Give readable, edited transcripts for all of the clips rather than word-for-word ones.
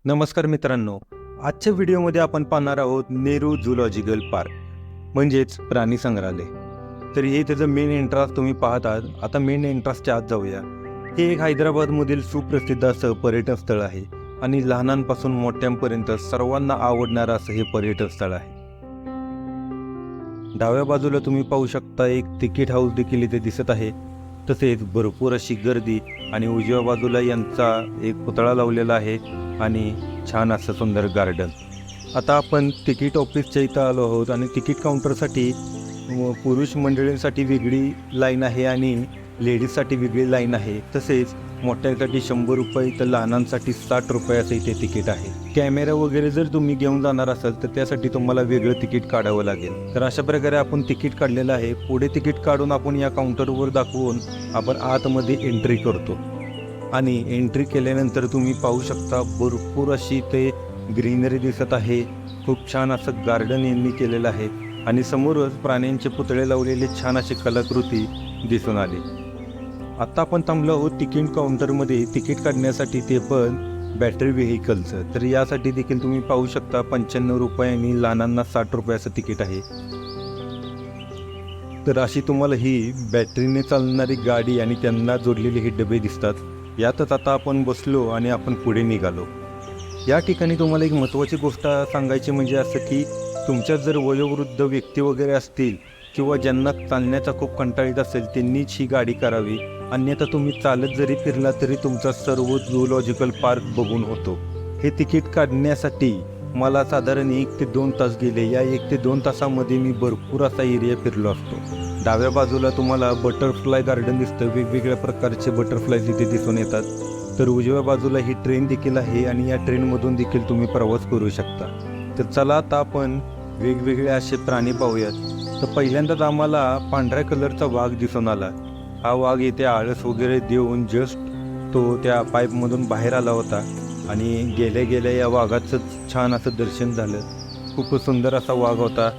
नमस्कार मित्रांनो, आजच्या व्हिडिओमध्ये आपण पाहणार आहोत नेहरू झूलॉजिकल पार्क म्हणजेच प्राणी संग्रहालय. तर हे त्याचं मेन एंट्रन्स तुम्ही पाहत आहात. आता मेन एंट्रन्सच्या आत जाऊया. हे एक हैदराबादमधील सुप्रसिद्ध असं पर्यटन स्थळ आहे आणि लहानांपासून मोठ्यांपर्यंत सर्वांना आवडणारं असं हे पर्यटन स्थळ आहे. डाव्या बाजूला तुम्ही पाहू शकता एक तिकीट हाऊस देखील इथे दिसत आहे. तसेच भरपूर अशी गर्दी आणि उजव्या बाजूला यांचा एक पुतळा लावलेला आहे आणि छान असं सुंदर गार्डन. आता आपण तिकीट ऑफिसच्या इथं आलो आहोत आणि तिकीट काउंटरसाठी पुरुष मंडळींसाठी वेगळी लाईन आहे आणि लेडीजसाठी वेगळी लाईन आहे. तसेच मोठ्यांसाठी 100 रुपये तर लहानांसाठी 60 रुपये असं इथे तिकीट आहे. कॅमेरा वगैरे जर तुम्ही घेऊन जाणार असाल तर त्यासाठी तुम्हाला वेगळं तिकीट काढावं लागेल. तर अशा प्रकारे आपण तिकीट काढलेलं आहे. पुढे तिकीट काढून आपण या काउंटरवर दाखवून आपण आतमध्ये एंट्री करतो आणि एंट्री केल्यानंतर तुम्ही पाहू शकता भरपूर अशी ते ग्रीनरी दिसत आहे. खूप छान असं गार्डन यांनी केलेलं आहे आणि समोरच प्राण्यांचे पुतळे लावलेले छान अशी कलाकृती दिसून आली. आता आपण थांबलो आहोत तिकीट काउंटरमध्ये तिकीट काढण्यासाठी, ते पण बॅटरी व्हेकलचं. तर यासाठी देखील तुम्ही पाहू शकता 95 रुपये आणि लहानांना 60 रुपयाचं तिकीट आहे. तर अशी तुम्हाला ही बॅटरीने चालणारी गाडी आणि त्यांना जोडलेले हे डबे दिसतात. यातच आता आपण बसलो आणि आपण पुढे निघालो. या ठिकाणी तुम्हाला एक महत्त्वाची गोष्ट सांगायची म्हणजे असं की तुमच्यात जर वयोवृद्ध व्यक्ती वगैरे असतील किंवा ज्यांना चालण्याचा खूप कंटाळ येत असेल त्यांनीच ही गाडी करावी. अन्यथा तुम्ही चालत जरी फिरला तरी तुमचा सर्व झूलॉजिकल पार्क बघून होतो. हे तिकीट काढण्यासाठी मला साधारण 1 ते 2 तास गेले. या 1 ते 2 तासामध्ये मी भरपूर असा एरिया फिरलो असतो. डाव्या बाजूला तुम्हाला बटरफ्लाय गार्डन दिसतं. वेगवेगळ्या प्रकारचे बटरफ्लाय इथे दिसून येतात. तर उजव्या बाजूला ही ट्रेन देखील आहे आणि या ट्रेनमधून देखील तुम्ही प्रवास करू शकता. तर चला आता आपण वेगवेगळे असे प्राणी पाहूयात. तर पहिल्यांदाच आम्हाला पांढऱ्या कलरचा वाघ दिसून आला. हा वाघ येथे आळस वगैरे देऊन जस्ट तो त्या पाईपमधून बाहेर आला होता आणि गेल्या गेल्या या वाघाचं छान असं दर्शन झालं. खूप सुंदर असा वाघ होता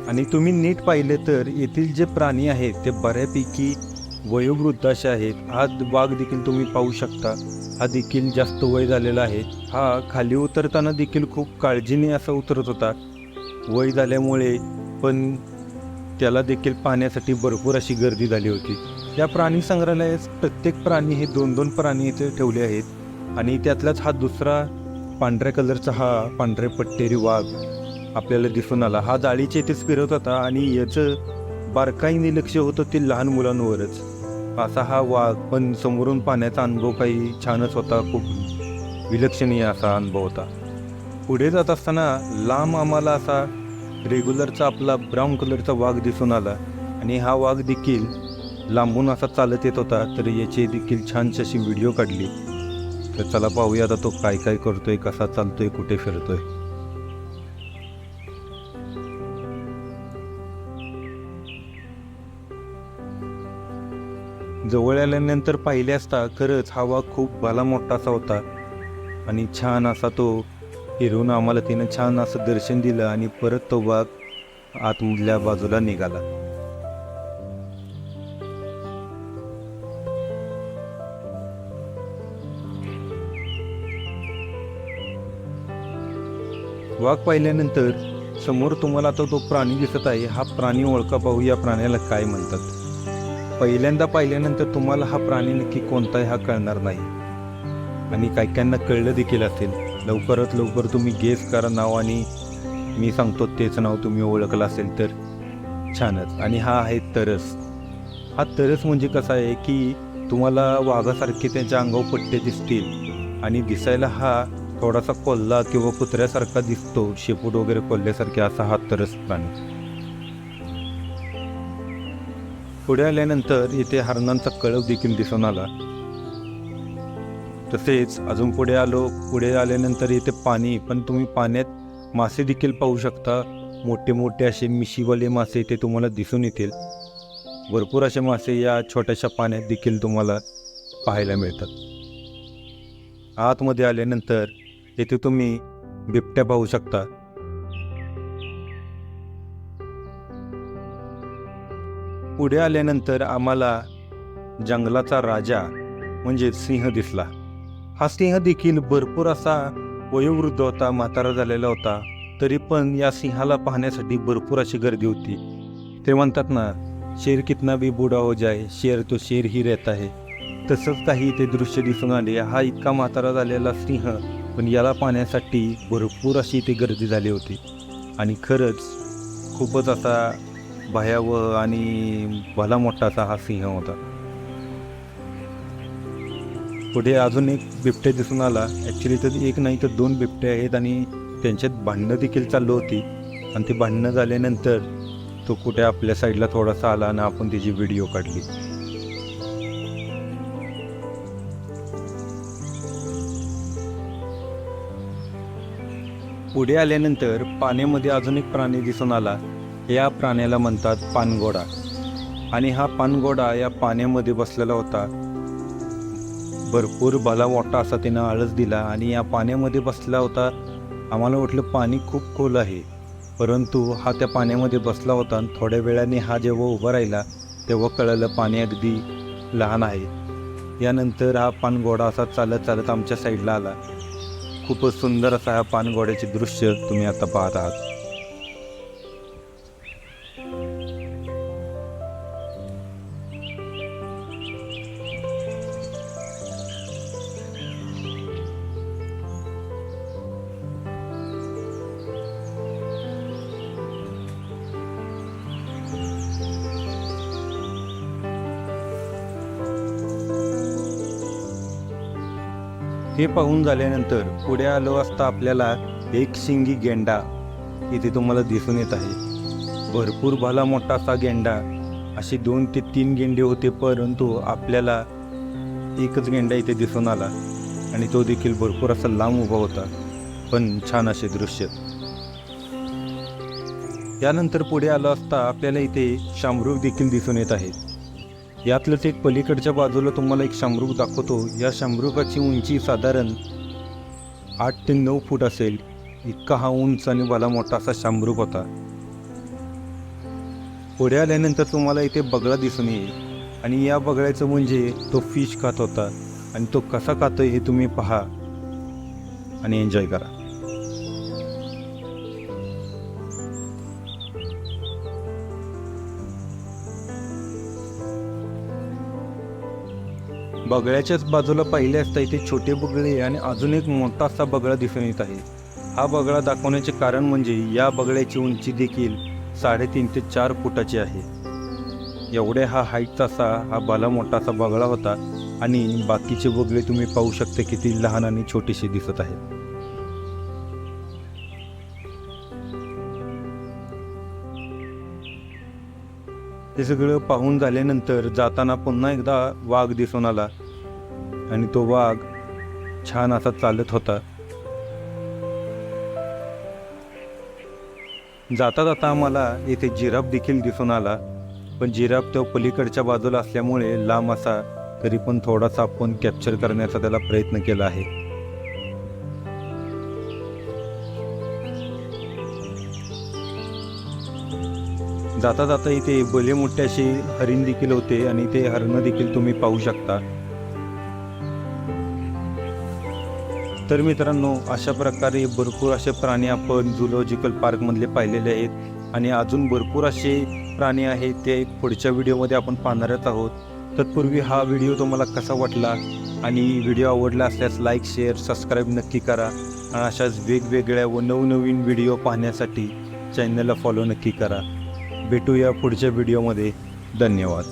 आणि तुम्ही नीट पाहिले तर येथील जे प्राणी आहेत ते बऱ्यापैकी वयोवृद्ध असे आहेत. हा वाघ देखील तुम्ही पाहू शकता. हा देखील जास्त वय झालेला आहे. हा खाली उतरताना देखील खूप काळजीने असा उतरत होता. वय झाल्यामुळे पण त्याला देखील पाहण्यासाठी भरपूर अशी गर्दी झाली होती. या प्राणी संग्रहालयात प्रत्येक प्राणी हे 2-2 प्राणी इथे ठेवले आहेत आणि त्यातलाच हा दुसरा पांढऱ्या कलरचा हा पांढरे पट्टेरी वाघ आपल्याला दिसून आला. हा जाळीच्या इथेच फिरत होता आणि याचं बारकाईने लक्ष होतं ते लहान मुलांवरच. असा हा वाघ पण समोरून पाहण्याचा अनुभव काही छानच होता. खूप विलक्षणीय असा अनुभव होता. पुढे जात असताना लांब आम्हाला असा रेग्युलरचा आपला ब्राऊन कलरचा वाघ दिसून आला आणि हा वाघ देखील लांबून असा चालत येत होता. तर याची देखील छानशी अशी व्हिडिओ काढली. तर चला पाहूया आता तो काय काय करतोय, कसा चालतोय, कुठे फिरतोय. जवळ आल्यानंतर पाहिले असता खरंच हा वाघ खूप भला मोठा असा होता आणि छान असा तो फिरून आम्हाला तिनं छान असं दर्शन दिलं आणि परत तो वाघ आतमधल्या बाजूला निघाला. वाघ पाहिल्यानंतर समोर तुम्हाला आता तो प्राणी दिसत आहे. हा प्राणी ओळखा, पाहू या प्राण्याला काय म्हणतात. पहिल्यांदा पाहिल्यानंतर तुम्हाला हा प्राणी नक्की कोणता आहे हा कळणार नाही आणि काहींना कळलं देखील असेल. लवकरात लवकर तुम्ही गेस करा नाव आणि मी सांगतो तेच नाव तुम्ही ओळखलं असेल तर छानच. आणि हा आहे तरस. हा तरस म्हणजे कसा आहे की तुम्हाला वाघासारखे त्याच्या अंगावर पट्टे दिसतील आणि दिसायला हा थोडासा कोल्हा किंवा कुत्र्यासारखा दिसतो, शेपूट वगैरे कोल्ह्यासारखे. असा हा तरस प्राणी. पुढे आल्यानंतर इथे हरणांचा कळप देखील दिसून आला. तसेच अजून पुढे आलो. पुढे आल्यानंतर इथे पाणी, पण तुम्ही पाण्यात मासे देखील पाहू शकता. मोठे मोठे असे मिशीवाले मासे इथे तुम्हाला दिसून येतील. भरपूर असे मासे या छोट्याशा पाण्यात देखील तुम्हाला पाहायला मिळतात. आतमध्ये आल्यानंतर येथे तुम्ही बिबट्या पाहू शकता. पुढे आल्यानंतर आम्हाला जंगलाचा राजा म्हणजे सिंह दिसला. हा सिंह देखील भरपूर असा वयोवृद्ध होता, म्हातारा झालेला होता, तरी पण या सिंहाला पाहण्यासाठी भरपूर अशी गर्दी होती. ते म्हणतात ना, शेर कितना भी बूढ़ा हो जाए, शेर तो शेर ही रहता है. तसंच काही ते दृश्य दिसून आले. हा इतका म्हातारा झालेला सिंह, पण याला पाहण्यासाठी भरपूर अशी इथे गर्दी झाली होती. आणि खरंच खूपच असा भयावह आणि भला मोठा असा हा सिंह होता. पुढे अजून एक बिबट्या दिसून आला. ॲक्च्युली तर एक नाही तर 2 बिबटे आहेत आणि त्यांच्यात भांडणं देखील चालू होती. आणि ते भांडणं झाल्यानंतर तो कुठे आपल्या साईडला थोडासा आला आणि आपण त्याची व्हिडिओ काढली. पुढे आल्यानंतर पाण्यामध्ये अजून एक प्राणी दिसून आला. या प्राण्याला म्हणतात पानघोडा. आणि हा पानघोडा या पाण्यामध्ये बसलेला होता. भरपूर भला मोठा असा त्यानं आळस दिला आणि या पाण्यामध्ये बसला होता. आम्हाला वाटलं पाणी खूप खोल आहे, परंतु हा त्या पाण्यामध्ये बसला होता. आणि थोड्या वेळाने हा जेव्हा उभा राहिला तेव्हा कळलं पाणी अगदी लहान आहे. यानंतर हा पानघोडा असा चालत चालत आमच्या साईडला आला. खूपच सुंदर असा हा पानघोड्याचे दृश्य तुम्ही आता पाहत आहात. हे पाहून झाल्यानंतर पुढे आलो असता आपल्याला एक शिंगी गेंडा इथे तुम्हाला दिसून येत आहे. भरपूर भला मोठा असा गेंडा. असे 2 ते 3 गेंडे होते, परंतु आपल्याला एकच गेंडा इथे दिसून आला आणि तो देखील भरपूर असा लांब उभा होता. पण छान असे दृश्य. यानंतर पुढे आलो असता आपल्याला इथे शामरूख देखील दिसून येत आहे. यातलंच एक पलीकडच्या बाजूला तुम्हाला एक शामरूख दाखवतो. या शामरुखाची उंची साधारण 8 ते 9 फूट असेल. इतका हा उंच आणि भला मोठा असा शामरूख होता. पुढे आल्यानंतर तुम्हाला इथे बगळा दिसून येईल. आणि या बगळ्याचं म्हणजे तो फिश खात होता. आणि तो कसा खातोय हे तुम्ही पहा आणि एन्जॉय करा. बगळ्याच्याच बाजूला पाहिले असता इथे छोटे बगळे आणि अजून एक मोठा असा बगळा दिसून येत आहे. हा बगळा दाखवण्याचे कारण म्हणजे या बगळ्याची उंची देखील 3.5 ते 4 फुटाची आहे. एवढ्या हा हाईटचा असा हा भला मोठा असा बगळा होता. आणि बाकीचे बगळे तुम्ही पाहू शकता किती लहान आणि छोटेसे दिसत आहेत. हे सगळं पाहून झाल्यानंतर जाताना पुन्हा एकदा वाघ दिसून आला. आणि तो वाघ छान असा चालत होता. जाता जाता आम्हाला येथे जिराफ देखील दिसून आला. पण जिराफ तो पलीकडच्या बाजूला असल्यामुळे लांब असा, तरी पण थोडासा आपण कॅप्चर करण्याचा त्याला प्रयत्न केला आहे. जाता जाता इथे भले मोठे असे हरिण देखील होते आणि ते हरणं देखील तुम्ही पाहू शकता. तर मित्रांनो, अशा प्रकारे भरपूर असे प्राणी आपण झूलॉजिकल पार्कमधले पाहिलेले आहेत. आणि अजून भरपूर असे प्राणी आहेत ते पुढच्या व्हिडिओमध्ये आपण पाहणारच आहोत. तत्पूर्वी हा व्हिडिओ तुम्हाला कसा वाटला आणि व्हिडिओ आवडला असल्यास लाईक, शेअर, सबस्क्राईब नक्की करा. आणि अशाच वेगवेगळ्या व नवनवीन व्हिडिओ पाहण्यासाठी चॅनलला फॉलो नक्की करा. भेटूया पुढच्या व्हिडिओमध्ये. धन्यवाद.